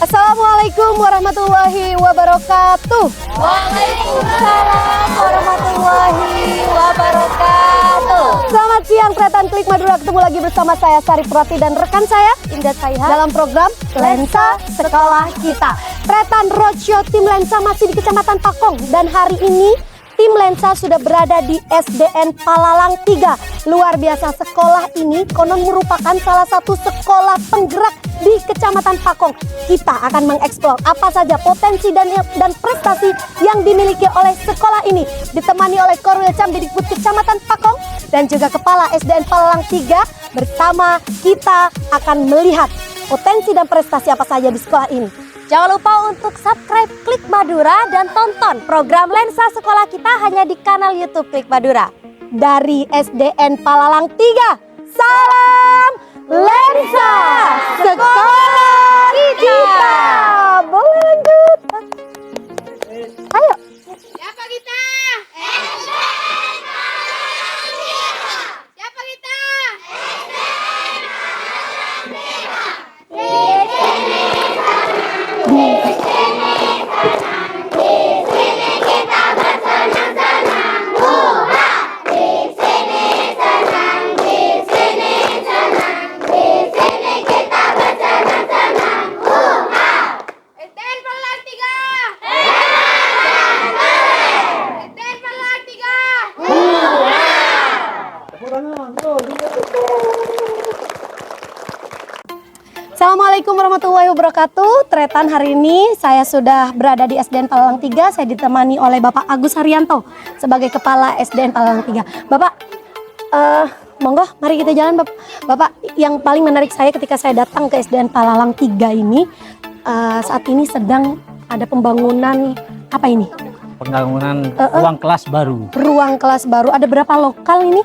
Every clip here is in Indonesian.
Assalamualaikum warahmatullahi wabarakatuh. Waalaikumsalam warahmatullahi wabarakatuh. Selamat siang Tretan Klik Madura, ketemu lagi bersama saya Sari Prati dan rekan saya Indah Saiha dalam program Lensa Sekolah Kita. Tretan Roadshow tim Lensa masih di Kecamatan Pakong dan hari ini tim Lensa sudah berada di SDN Palalang 3. Luar biasa, sekolah ini konon merupakan salah satu sekolah penggerak di Kecamatan Pakong. Kita akan mengeksplor apa saja potensi dan prestasi yang dimiliki oleh sekolah ini. Ditemani oleh Korwil Camdidikbud Kecamatan Pakong dan juga Kepala SDN Palalang 3. Bersama kita akan melihat potensi dan prestasi apa saja di sekolah ini. Jangan lupa untuk subscribe Klik Madura dan tonton program Lensa Sekolah Kita hanya di kanal YouTube Klik Madura. Dari SDN Palalang 3, salam Lensa Sekolah Kita. Boleh lanjut. Ayo. Siapa kita? SDN Palalang 3. Siapa kita? SDN Palalang 3. Di sini senang, di sini senang, di sini kita bersenang-senang. Hurra! Di sini senang, di sini senang, di sini kita bersenang-senang. Hurra! SDN Palalang 3. SDN Palalang 3. Hurra! Assalamualaikum warahmatullahi wabarakatuh. Tretan, hari ini saya sudah berada di SDN Palalang 3. Saya ditemani oleh Bapak Agus Haryanto sebagai Kepala SDN Palalang 3. Bapak, monggo mari kita jalan Bapak. Bapak, yang paling menarik saya ketika saya datang ke SDN Palalang 3 ini, saat ini sedang ada pembangunan apa ini? Pembangunan ruang kelas baru. Ruang kelas baru. Ada berapa lokal ini?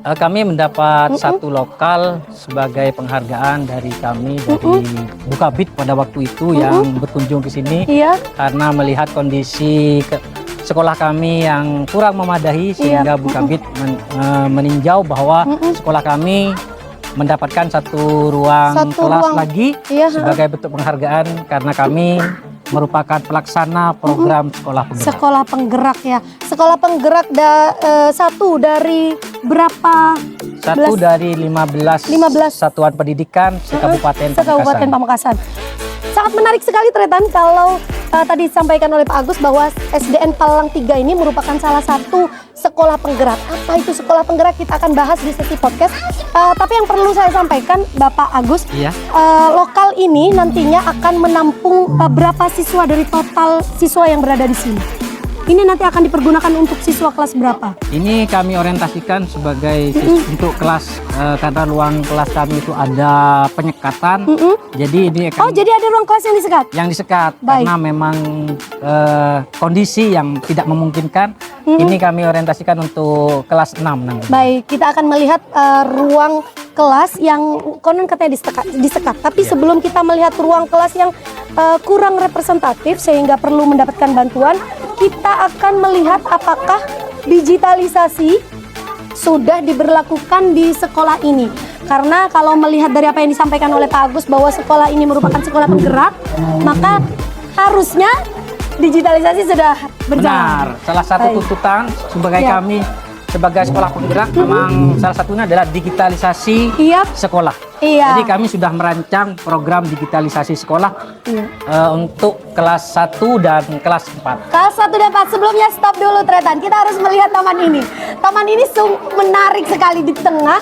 Kami mendapat satu lokal sebagai penghargaan dari kami dari Bukabid pada waktu itu yang berkunjung ke sini. Iya. Karena melihat kondisi sekolah kami yang kurang memadahi sehingga Bukabid meninjau bahwa sekolah kami mendapatkan satu ruang kelas lagi sebagai bentuk penghargaan karena kami merupakan pelaksana program sekolah penggerak. Sekolah penggerak ya. Sekolah penggerak satu dari berapa? Satu dari 15 satuan pendidikan sekabupaten Pamekasan. Sangat menarik sekali Tretan kalau tadi disampaikan oleh Pak Agus bahwa SDN Palalang 3 ini merupakan salah satu sekolah penggerak. Apa itu sekolah penggerak? Kita akan bahas di sesi podcast. Tapi yang perlu saya sampaikan Bapak Agus, lokal ini nantinya akan menampung berapa siswa dari total siswa yang berada di sini? Ini nanti akan dipergunakan untuk siswa kelas berapa? Ini kami orientasikan sebagai untuk kelas karena ruang kelas kami itu ada penyekatan. Jadi ini akan jadi ada ruang kelas yang disekat? Yang disekat. Baik. Karena memang kondisi yang tidak memungkinkan. Ini kami orientasikan untuk kelas 6 nanti. Baik, kita akan melihat ruang kelas yang konon katanya disekat. Tapi sebelum kita melihat ruang kelas yang kurang representatif sehingga perlu mendapatkan bantuan, kita akan melihat apakah digitalisasi sudah diberlakukan di sekolah ini. Karena kalau melihat dari apa yang disampaikan oleh Pak Agus bahwa sekolah ini merupakan sekolah penggerak, maka harusnya digitalisasi sudah berjalan. Benar, salah satu tuntutan sebagai kami sebagai sekolah penggerak memang salah satunya adalah digitalisasi sekolah. Jadi kami sudah merancang program digitalisasi sekolah untuk kelas 1 dan kelas 4. Kelas 1 dan 4, sebelumnya stop dulu Tretan. Kita harus melihat taman ini. Taman ini menarik sekali di tengah.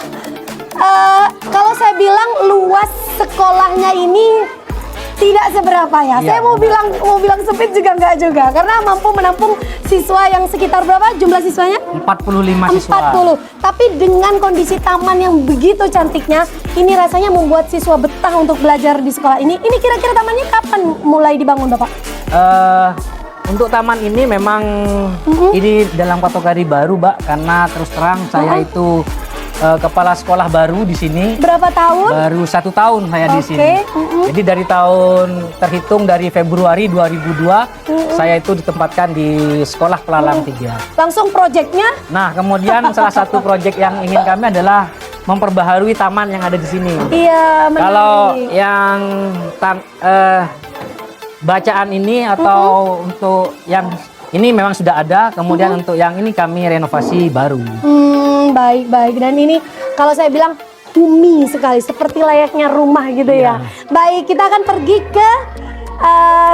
Kalau saya bilang luas sekolahnya ini Tidak seberapa ya. Iya, Saya mau bilang sempit juga enggak juga karena mampu menampung siswa yang sekitar berapa jumlah siswanya? 45 siswa. 40. Tapi dengan kondisi taman yang begitu cantiknya, ini rasanya membuat siswa betah untuk belajar di sekolah ini. Ini kira-kira tamannya kapan mulai dibangun, Bapak? Untuk taman ini memang ini dalam kategori baru, Mbak, karena terus terang saya itu kepala sekolah baru di sini. Berapa tahun? Baru 1 tahun saya di Oke, sini. Jadi dari tahun terhitung dari Februari 2002 saya itu ditempatkan di Sekolah Pelalang 3. Langsung proyeknya? Nah, kemudian salah satu proyek yang ingin kami adalah memperbaharui taman yang ada di sini. Iya, menarik. Kalau yang bacaan ini atau untuk yang ini memang sudah ada, kemudian untuk yang ini kami renovasi baru. Baik. Dan ini kalau saya bilang bumi sekali, seperti layaknya rumah gitu ya. Baik, kita akan pergi ke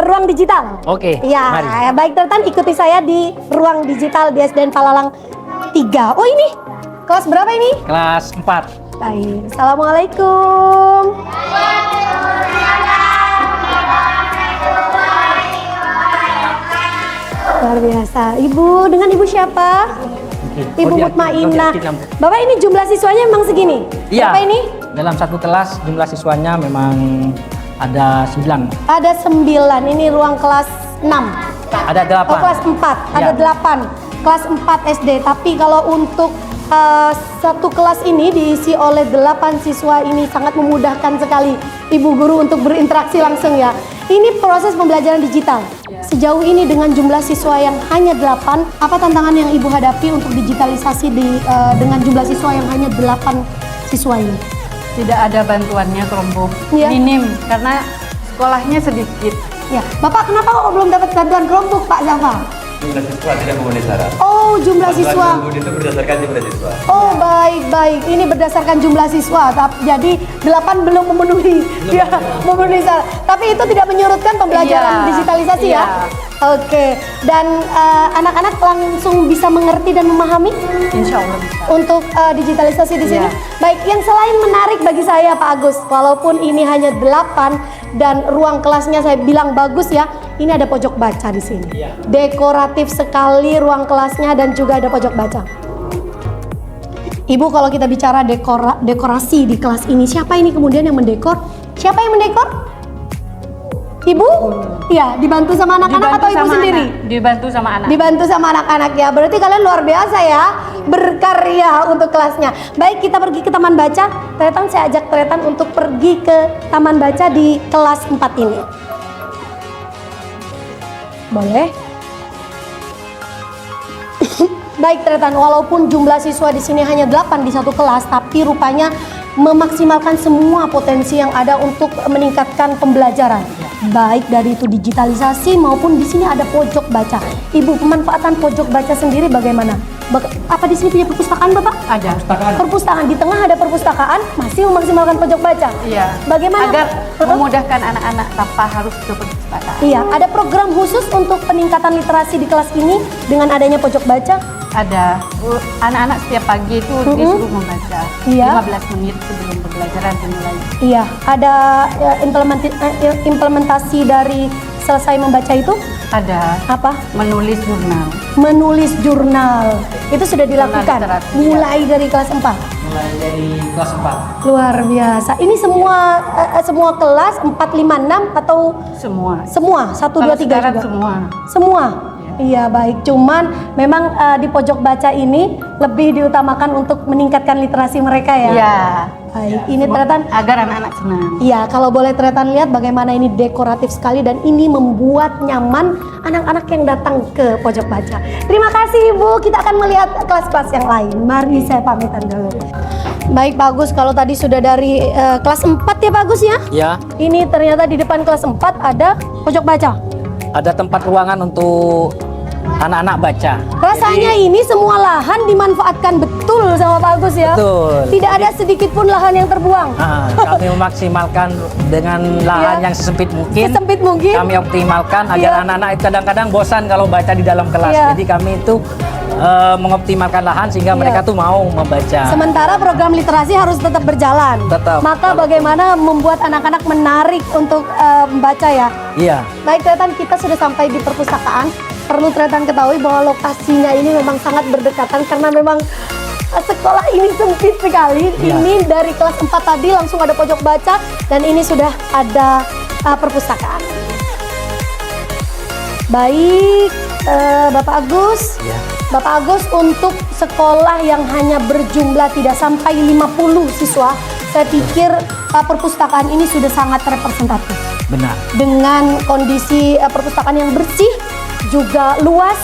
ruang digital. Oke, Ya, mari. baik teman-teman, ikuti saya di ruang digital di SDN Palalang 3. Oh ini, kelas berapa ini? Kelas 4. Baik, Assalamualaikum. Luar biasa. Ibu, dengan ibu siapa? Ibu Mutmainah. Bapak ini jumlah siswanya memang segini? Iya. Berapa ini? Dalam satu kelas jumlah siswanya memang ada 9. Ada 9, ini ruang kelas 6. Ada 8. Oh, kelas 4, ada Ya. 8. Kelas 4 SD, tapi kalau untuk satu kelas ini diisi oleh 8 siswa, ini sangat memudahkan sekali ibu guru untuk berinteraksi langsung ya. Ini proses pembelajaran digital. Sejauh ini dengan jumlah siswa yang hanya 8, apa tantangan yang ibu hadapi untuk digitalisasi dengan jumlah siswa yang hanya 8 siswa ini? Tidak ada bantuannya Chromebook, Iya. minim karena sekolahnya sedikit. Ya, Bapak kenapa kok belum dapat bantuan Chromebook, Pak Zafar? Jumlah siswa tidak memenuhi syarat. Oh, jumlah siswa. Bantuan itu berdasarkan jumlah siswa. Oh, baik. Ini berdasarkan jumlah siswa. Jadi 8 belum memenuhi. Ya, memenuhi syarat. Tapi itu tidak menyurutkan pembelajaran Iya, digitalisasi ya. iya. Oke. Dan anak-anak langsung bisa mengerti dan memahami Insya Allah bisa. untuk digitalisasi di sini. Iya. Baik, yang selain menarik bagi saya Pak Agus, walaupun ini hanya 8 dan ruang kelasnya saya bilang bagus ya, ini ada pojok baca di sini. Dekoratif sekali ruang kelasnya dan juga ada pojok baca. Ibu, kalau kita bicara dekorasi di kelas ini, siapa ini kemudian yang mendekor? Siapa yang mendekor? Ibu? Iya, dibantu sama anak-anak atau ibu sendiri? Dibantu sama anak. Dibantu sama anak-anak ya. Berarti kalian luar biasa ya, berkarya untuk kelasnya. Baik, kita pergi ke taman baca. Tretan, saya ajak Tretan untuk pergi ke taman baca di kelas 4 ini. Boleh? Baik Tretan, walaupun jumlah siswa di sini hanya 8 di satu kelas, tapi rupanya memaksimalkan semua potensi yang ada untuk meningkatkan pembelajaran. Baik dari itu digitalisasi maupun di sini ada pojok baca. Ibu, pemanfaatan pojok baca sendiri bagaimana? Apa di sini punya perpustakaan, Bapak? Ada. Perpustakaan, di tengah ada perpustakaan, masih memaksimalkan pojok baca. Iya. Bagaimana? Agar Pak? memudahkan anak-anak tanpa harus ke perpustakaan. Iya, ada program khusus untuk peningkatan literasi di kelas ini dengan adanya pojok baca. Ada. Anak-anak setiap pagi itu disuruh membaca. Iya. 15 menit sebelum pembelajaran dimulai. Iya, ada implementasi dari selesai membaca itu Ada. apa? Menulis jurnal. Menulis jurnal. Itu sudah dilakukan literasi, mulai dari kelas 4. Mulai dari kelas 4. Luar biasa. Ini semua kelas 4, 5, 6 atau Semua. semua 1, 2, Kalau 3 sekarang juga? semua. Semua. Iya, baik. Cuman memang di pojok baca ini lebih diutamakan untuk meningkatkan literasi mereka ya. Iya. Baik. Ini Tretan. Agar anak-anak senang. Iya, kalau boleh Tretan lihat bagaimana ini dekoratif sekali dan ini membuat nyaman anak-anak yang datang ke pojok baca. Terima kasih Ibu, kita akan melihat kelas-kelas yang lain. Mari saya pamitan dulu. Baik Pak Agus, kalau tadi sudah dari kelas 4 ya Pak Agus ya? Ya, Ini ternyata di depan kelas 4 ada pojok baca. ada tempat ruangan untuk anak-anak baca. Rasanya ini semua lahan dimanfaatkan betul sama Pak Agus ya? Betul. Tidak ada sedikit pun lahan yang terbuang. Kami memaksimalkan dengan lahan yang sesempit mungkin. Sesempit mungkin. Kami optimalkan agar Iya. anak-anak itu kadang-kadang bosan kalau baca di dalam kelas. Iya. Jadi kami itu mengoptimalkan lahan sehingga mereka tuh mau membaca. Sementara program literasi harus tetap berjalan. Tetap. Maka bagaimana membuat anak-anak menarik untuk membaca ya? Iya. Baik Tretan, kita sudah sampai di perpustakaan. Perlu Tretan ketahui bahwa lokasinya ini memang sangat berdekatan karena memang sekolah ini sempit sekali. Iya. Ini dari kelas 4 tadi langsung ada pojok baca dan ini sudah ada perpustakaan. Baik, Bapak Agus. Iya. Bapak Agus, untuk sekolah yang hanya berjumlah tidak sampai 50 siswa, saya pikir perpustakaan ini sudah sangat representatif. Benar. Dengan kondisi perpustakaan yang bersih, juga luas,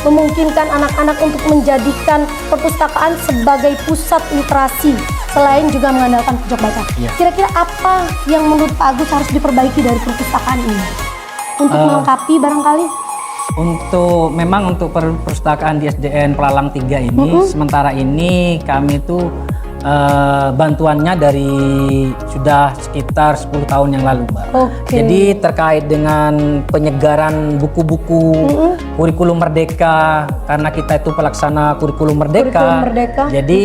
memungkinkan anak-anak untuk menjadikan perpustakaan sebagai pusat literasi, selain juga mengandalkan pojok baca. Iya. Kira-kira apa yang menurut Pak Agus harus diperbaiki dari perpustakaan ini? Untuk melengkapi barangkali? Memang untuk perpustakaan di SDN Pelalang 3 ini, sementara ini kami tuh bantuannya dari sudah sekitar 10 tahun yang lalu, Mbak. Oke. Jadi terkait dengan penyegaran buku-buku kurikulum merdeka, karena kita itu pelaksana kurikulum merdeka. Kurikulum merdeka. Jadi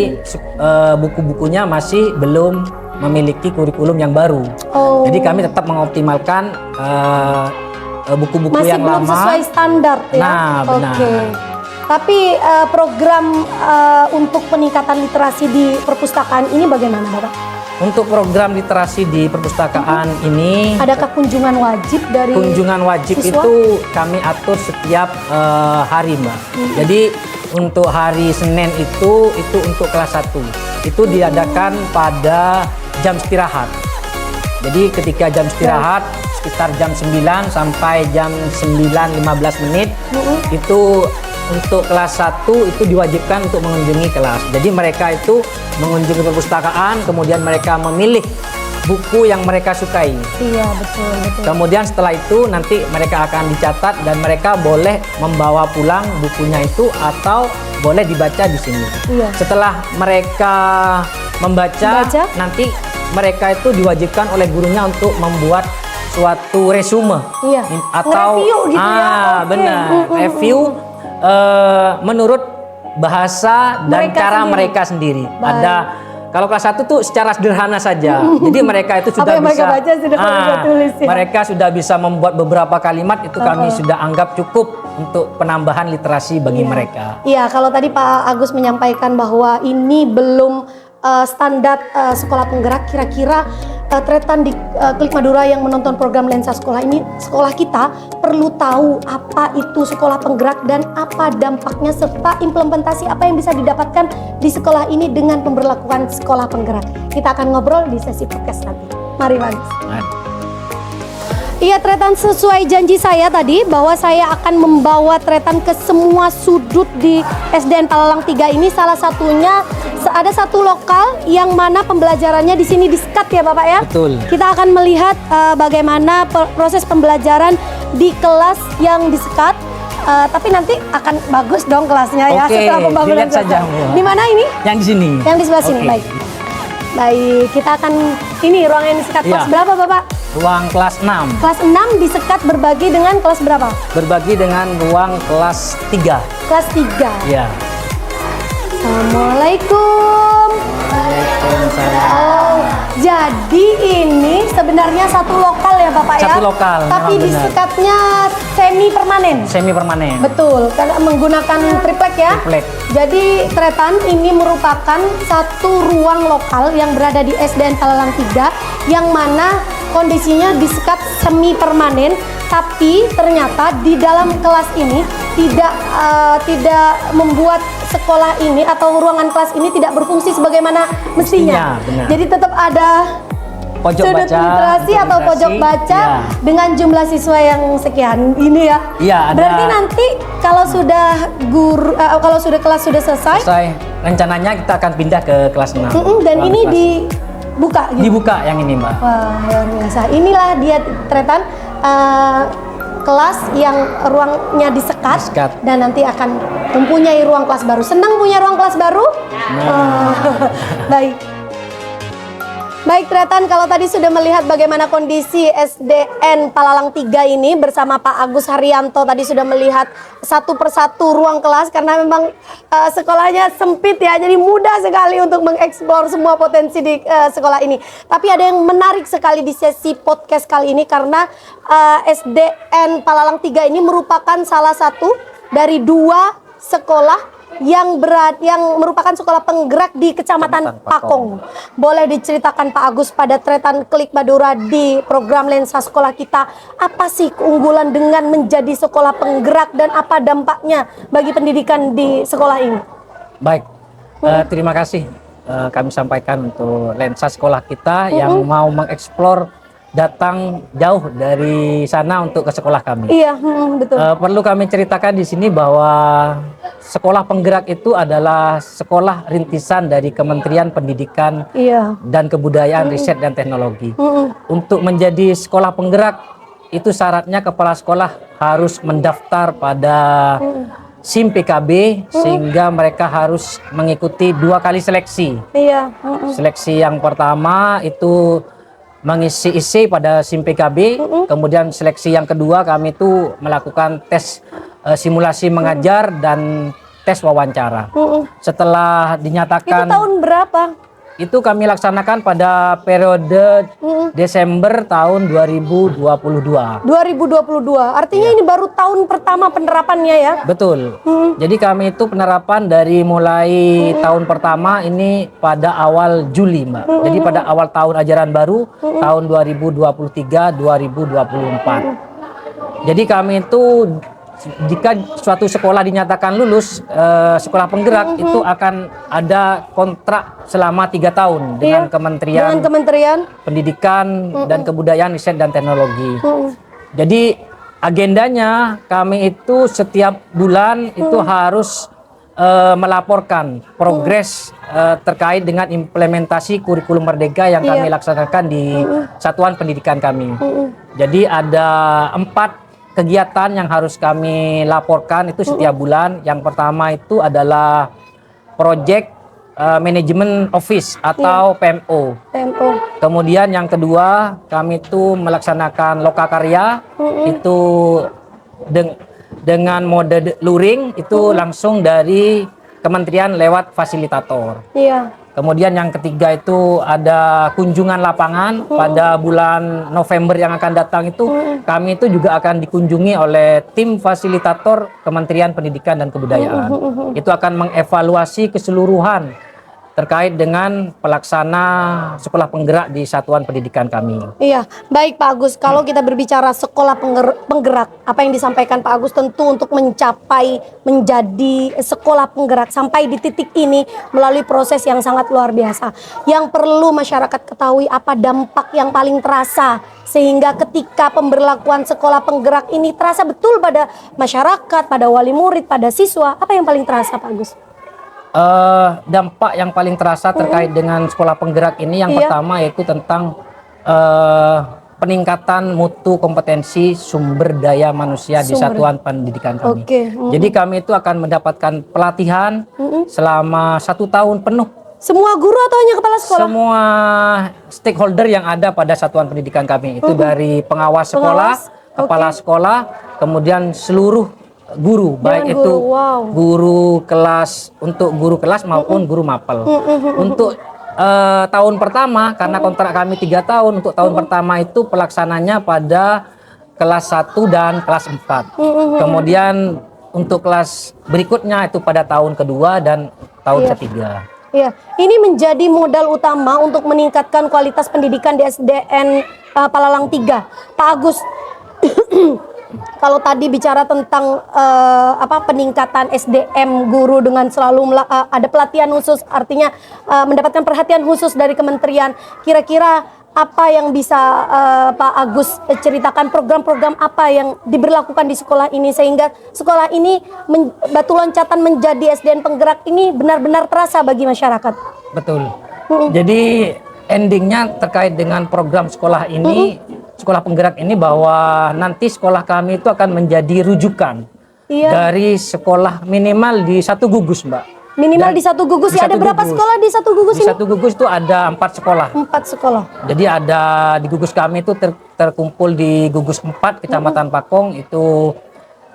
buku-bukunya masih belum memiliki kurikulum yang baru. Oh. Jadi kami tetap mengoptimalkan buku-buku Masih yang belum lama. sesuai standar ya? Nah, benar. Oke. Tapi program untuk peningkatan literasi di perpustakaan ini bagaimana, Bapak? Untuk program literasi di perpustakaan ini, Adakah kunjungan wajib dari kunjungan wajib siswa? itu kami atur setiap hari, Mbak. Jadi untuk hari Senin itu untuk kelas 1. Itu diadakan pada jam istirahat. Jadi ketika jam istirahat sekitar jam 9 sampai jam 9.15 menit itu untuk kelas 1 itu diwajibkan untuk mengunjungi kelas. Jadi mereka itu mengunjungi perpustakaan, kemudian mereka memilih buku yang mereka sukai. Iya, betul. Kemudian setelah itu nanti mereka akan dicatat dan mereka boleh membawa pulang bukunya itu atau boleh dibaca di sini. Iya. Setelah mereka membaca, nanti mereka itu diwajibkan oleh gurunya untuk membuat suatu resume. Iya. Atau Nge-review gitu ya. Oke. benar, review menurut bahasa dan Mereka cara sendiri. mereka sendiri. Baik. Ada kalau kelas 1 tuh secara sederhana saja. Jadi mereka itu Apa sudah yang mereka bisa baca sudah mereka tulis ya? mereka sudah bisa membuat beberapa kalimat, itu kami sudah anggap cukup untuk penambahan literasi bagi mereka. Iya, kalau tadi Pak Agus menyampaikan bahwa ini belum standar sekolah penggerak, kira-kira Tretan di Klik Madura yang menonton program Lensa Sekolah ini, sekolah kita perlu tahu apa itu sekolah penggerak dan apa dampaknya serta implementasi apa yang bisa didapatkan di sekolah ini dengan pemberlakuan sekolah penggerak. Kita akan ngobrol di sesi podcast nanti. Mari Pak Agus. Iya Tretan, sesuai janji saya tadi bahwa saya akan membawa Tretan ke semua sudut di SDN Pelalang 3 ini. Salah satunya ada satu lokal yang mana pembelajarannya di sini di-sekat ya Bapak ya. Betul. Kita akan melihat bagaimana proses pembelajaran di kelas yang di-sekat. Tapi nanti akan bagus dong kelasnya ya. Oke, setelah pembangunan dilihat saja, selesai. Bu. Di mana ini? Yang di sini. Yang di sebelah sini. Oke. Baik. Baik, kita akan ini ruang yang di-sekat. Kelas Iya. berapa Bapak? Ruang kelas 6 Kelas 6 disekat berbagi dengan kelas berapa? berbagi dengan ruang kelas 3. Kelas 3. Ya. Assalamualaikum. Oh, jadi ini sebenarnya satu lokal ya Bapak ya? Satu lokal, Tapi memang benar. disekatnya semi permanen. Semi permanen. Betul, karena menggunakan triplek ya. Triplek. Jadi Tretan ini merupakan satu ruang lokal yang berada di SDN Pelalang 3 yang mana kondisinya disekat semi permanen, tapi ternyata di dalam kelas ini tidak membuat sekolah ini atau ruangan kelas ini tidak berfungsi sebagaimana mestinya. Benar. Jadi tetap ada Pojok sudut baca, literasi untuk atau literasi, pojok baca ya. dengan jumlah siswa yang sekian ini ya. Iya, ada. Berarti nanti kalau sudah kelas sudah selesai, rencananya kita akan pindah ke kelas 6. dan Ruang ini kelas. dibuka gitu. dibuka yang ini, Mbak. Wah, luar biasa. Inilah dia Tretan kelas yang ruangnya disekat, dan nanti akan mempunyai ruang kelas baru. Senang punya ruang kelas baru? Nah. Baik. Baik Tretan, kalau tadi sudah melihat bagaimana kondisi SDN Palalang 3 ini bersama Pak Agus Haryanto, tadi sudah melihat satu persatu ruang kelas karena memang sekolahnya sempit ya, jadi mudah sekali untuk mengeksplor semua potensi di sekolah ini. Tapi ada yang menarik sekali di sesi podcast kali ini karena SDN Palalang 3 ini merupakan salah satu dari 2 sekolah yang merupakan sekolah penggerak di Kecamatan Pakong. Boleh diceritakan Pak Agus pada Tretan Klik Madura di program Lensa Sekolah Kita, apa sih keunggulan dengan menjadi sekolah penggerak dan apa dampaknya bagi pendidikan di sekolah ini? Baik, terima kasih kami sampaikan untuk Lensa Sekolah Kita yang mau mengeksplor datang jauh dari sana untuk ke sekolah kami. Iya, betul. Perlu kami ceritakan di sini bahwa sekolah penggerak itu adalah sekolah rintisan dari Kementerian Pendidikan dan Kebudayaan, Riset dan Teknologi. Untuk menjadi sekolah penggerak itu syaratnya kepala sekolah harus mendaftar pada SIM PKB sehingga mereka harus mengikuti 2 kali seleksi. Iya. Seleksi yang pertama itu mengisi isi pada SIM PKB, kemudian seleksi yang kedua kami itu melakukan tes simulasi mengajar dan tes wawancara. Setelah dinyatakan Itu tahun berapa? itu kami laksanakan pada periode Desember tahun 2022. 2022. Artinya ini baru tahun pertama penerapannya ya? Betul. Jadi kami itu penerapan dari mulai tahun pertama ini pada awal Juli, Mbak. Jadi pada awal tahun ajaran baru tahun 2023-2024. Jadi kami itu jika suatu sekolah dinyatakan lulus sekolah penggerak itu akan ada kontrak selama 3 tahun dengan Kementerian Pendidikan dan Kebudayaan, Riset dan Teknologi. Jadi agendanya kami itu setiap bulan itu harus melaporkan progres terkait dengan implementasi kurikulum merdeka yang kami laksanakan di satuan pendidikan kami. Jadi ada 4 kegiatan yang harus kami laporkan itu setiap bulan. Yang pertama itu adalah Project Management Office atau PMO. Kemudian yang kedua kami itu melaksanakan lokakarya itu dengan mode luring itu langsung dari kementerian lewat fasilitator. Kemudian yang ketiga itu ada kunjungan lapangan pada bulan November yang akan datang itu kami itu juga akan dikunjungi oleh tim fasilitator Kementerian Pendidikan dan Kebudayaan. Itu akan mengevaluasi keseluruhan terkait dengan pelaksana sekolah penggerak di satuan pendidikan kami. Iya, baik Pak Agus. Kalau kita berbicara sekolah penggerak, apa yang disampaikan Pak Agus tentu untuk mencapai menjadi sekolah penggerak sampai di titik ini melalui proses yang sangat luar biasa. Yang perlu masyarakat ketahui apa dampak yang paling terasa sehingga ketika pemberlakuan sekolah penggerak ini terasa betul pada masyarakat, pada wali murid, pada siswa. Apa yang paling terasa Pak Agus? Dampak yang paling terasa terkait dengan sekolah penggerak ini yang pertama yaitu tentang peningkatan mutu kompetensi sumber daya manusia di satuan pendidikan kami. Jadi kami itu akan mendapatkan pelatihan selama 1 tahun penuh. Semua guru atau hanya kepala sekolah? Semua stakeholder yang ada pada satuan pendidikan kami itu dari pengawas sekolah, kepala sekolah, kemudian seluruh guru, baik itu guru kelas, untuk guru kelas maupun guru mapel. Untuk tahun pertama, karena kontrak kami 3 tahun, untuk tahun pertama itu pelaksananya pada kelas 1 dan kelas 4. Kemudian untuk kelas berikutnya itu pada tahun kedua dan tahun ketiga. Iya, ini menjadi modal utama untuk meningkatkan kualitas pendidikan di SDN Palalang 3. Pak Agus, kalau tadi bicara tentang peningkatan SDM guru dengan selalu ada pelatihan khusus, artinya mendapatkan perhatian khusus dari kementerian. Kira-kira apa yang bisa Pak Agus ceritakan, program-program apa yang diberlakukan di sekolah ini sehingga sekolah ini batu loncatan menjadi SDN penggerak ini benar-benar terasa bagi masyarakat? Betul. Jadi endingnya terkait dengan program sekolah ini, sekolah penggerak ini, bahwa nanti sekolah kami itu akan menjadi rujukan dari sekolah minimal di 1 gugus, Mbak. Minimal Dan di satu gugus di ya. Ada satu berapa gugus. sekolah di satu gugus Di ini? satu gugus itu ada 4 sekolah. 4 sekolah. Jadi ada di gugus kami itu terkumpul di gugus 4 Kecamatan Pakong itu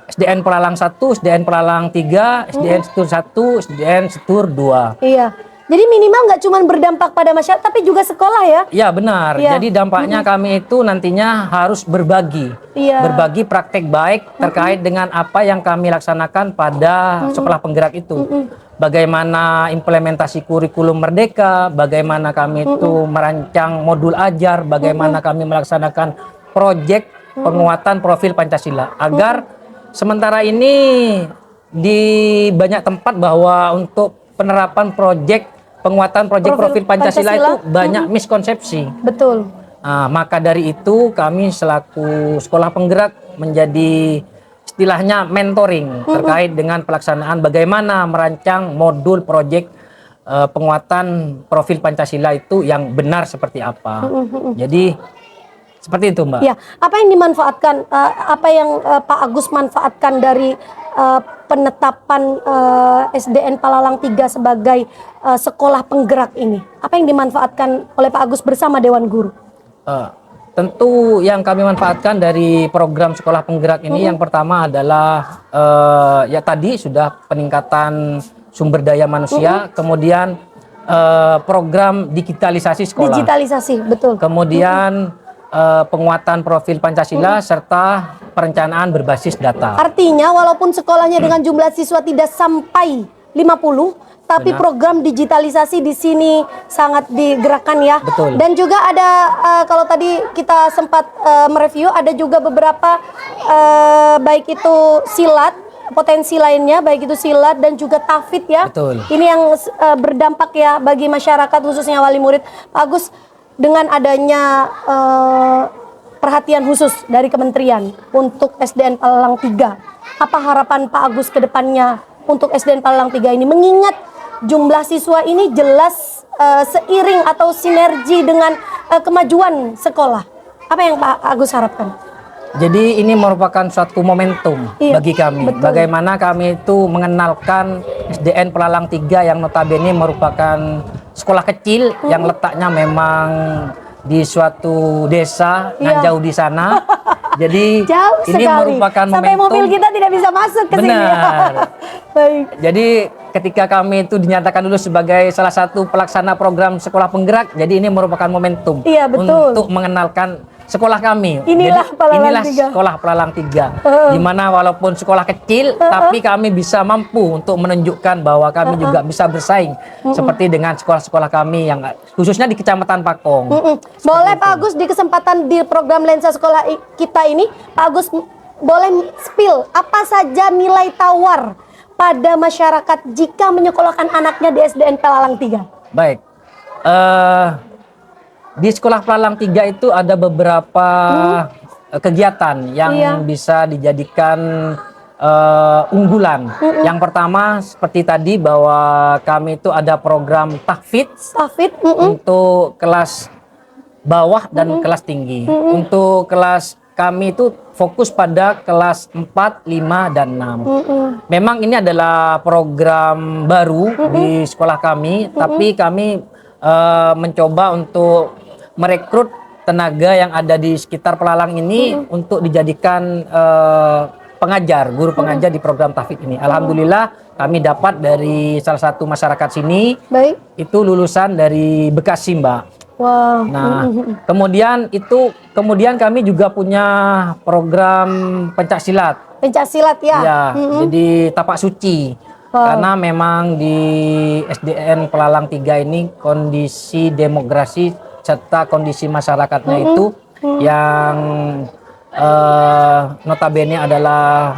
SDN Pelalang 1, SDN Pelalang 3, SDN Setur 1, SDN Setur 2. Iya. Jadi minimal nggak cuma berdampak pada masyarakat, tapi juga sekolah ya. Ya benar. Iya. Jadi dampaknya kami itu nantinya harus berbagi, Iya. berbagi praktek baik terkait dengan apa yang kami laksanakan pada sekolah penggerak itu. Bagaimana implementasi kurikulum merdeka, bagaimana kami itu merancang modul ajar, bagaimana kami melaksanakan proyek penguatan profil Pancasila agar sementara ini di banyak tempat bahwa untuk penerapan proyek penguatan proyek profil Pancasila itu banyak miskonsepsi. Betul. Nah, maka dari itu kami selaku sekolah penggerak menjadi istilahnya mentoring terkait dengan pelaksanaan bagaimana merancang modul proyek penguatan profil Pancasila itu yang benar seperti apa. Jadi seperti itu, Mbak. Ya, apa yang dimanfaatkan, apa yang Pak Agus manfaatkan dari penetapan SDN Palalang 3 sebagai sekolah penggerak ini? Apa yang dimanfaatkan oleh Pak Agus bersama Dewan Guru? Tentu yang kami manfaatkan dari program sekolah penggerak ini yang pertama adalah ya tadi sudah peningkatan sumber daya manusia, kemudian program digitalisasi sekolah. Digitalisasi, betul. Kemudian penguatan profil Pancasila serta perencanaan berbasis data. Artinya walaupun sekolahnya dengan jumlah siswa tidak sampai 50, tapi Benar. program digitalisasi di sini sangat digerakkan ya. Betul. Dan juga ada kalau tadi kita sempat mereview, ada juga beberapa baik itu silat, potensi lainnya baik itu silat dan juga tahfidz ya. Betul. Ini yang berdampak ya bagi masyarakat khususnya wali murid. Pak Agus, dengan adanya perhatian khusus dari kementerian untuk SDN Palalang 3, apa harapan Pak Agus ke depannya untuk SDN Palalang 3 ini, mengingat jumlah siswa ini jelas seiring atau sinergi dengan kemajuan sekolah? Apa yang Pak Agus harapkan? Jadi ini merupakan suatu momentum Iya, bagi kami. betul. Bagaimana kami itu mengenalkan SDN Palalang 3 yang notabene merupakan sekolah kecil yang letaknya memang di suatu desa yang Iya. jauh di sana. Jadi Jauh ini sekali. merupakan Sampai momentum. mobil kita tidak bisa masuk ke sini. Benar. Baik. Jadi ketika kami itu dinyatakan dulu sebagai salah satu pelaksana program sekolah penggerak, jadi ini merupakan momentum Iya, betul. untuk mengenalkan sekolah kami. Inilah Jadi, Palalang inilah 3. sekolah Palalang 3. Di mana walaupun sekolah kecil, tapi kami bisa mampu untuk menunjukkan bahwa kami juga bisa bersaing seperti dengan sekolah-sekolah kami yang khususnya di Kecamatan Pakong. Boleh Pak Agus di kesempatan di program Lensa Sekolah kita ini, Pak Agus boleh spill apa saja nilai tawar pada masyarakat jika menyekolahkan anaknya di SDN Palalang 3? Baik. Di sekolah Palalang 3 itu ada beberapa kegiatan yang Iya. bisa dijadikan unggulan. Yang pertama seperti tadi bahwa kami itu ada program tahfidz Tahfidz, untuk kelas bawah dan kelas tinggi. Untuk kelas kami itu fokus pada kelas 4, 5, dan 6. Memang ini adalah program baru di sekolah kami, tapi kami mencoba untuk merekrut tenaga yang ada di sekitar Palalang ini untuk dijadikan pengajar, guru pengajar di program tahfidz ini. Alhamdulillah kami dapat dari salah satu masyarakat sini, baik. itu lulusan dari Bekasi, Mbak. Wah. Nah, kemudian kami juga punya program pencaksilat. Pencaksilat ya. Ya, jadi tapak suci. Karena memang di SDN Palalang 3 ini kondisi demografi serta kondisi masyarakatnya itu yang notabene adalah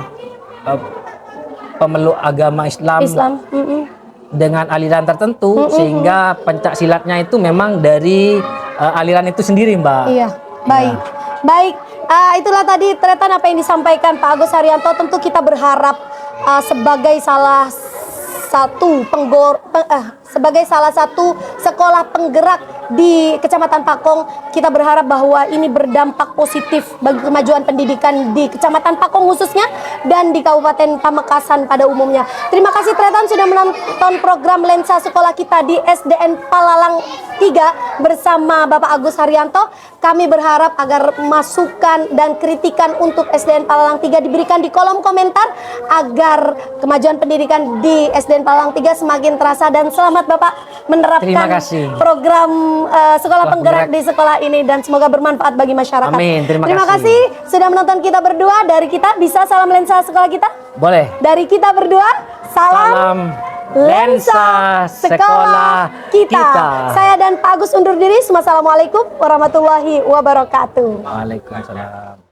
pemeluk agama Islam. Dengan aliran tertentu, sehingga pencak silatnya itu memang dari aliran itu sendiri, Mbak. Iya, baik. Baik, itulah tadi Tretan apa yang disampaikan Pak Agus Haryanto. Tentu kita berharap sebagai salah satu sebagai salah satu sekolah penggerak di Kecamatan Pakong, kita berharap bahwa ini berdampak positif bagi kemajuan pendidikan di Kecamatan Pakong khususnya dan di Kabupaten Pamekasan pada umumnya. Terima kasih Tretan sudah menonton program Lensa Sekolah kita di SDN Palalang 3 bersama Bapak Agus Haryanto. Kami berharap agar masukan dan kritikan untuk SDN Palalang 3 diberikan di kolom komentar agar kemajuan pendidikan di SDN Palalang 3 semakin terasa, dan selamat Bapak menerapkan Terima kasih. program sekolah penggerak di sekolah ini dan semoga bermanfaat bagi masyarakat. Amin, terima kasih sudah menonton kita berdua. Dari kita bisa salam lensa sekolah kita? Boleh. Dari kita berdua, salam lensa sekolah kita. Saya dan Pak Agus undur diri. Wassalamualaikum warahmatullahi wabarakatuh. Waalaikumsalam.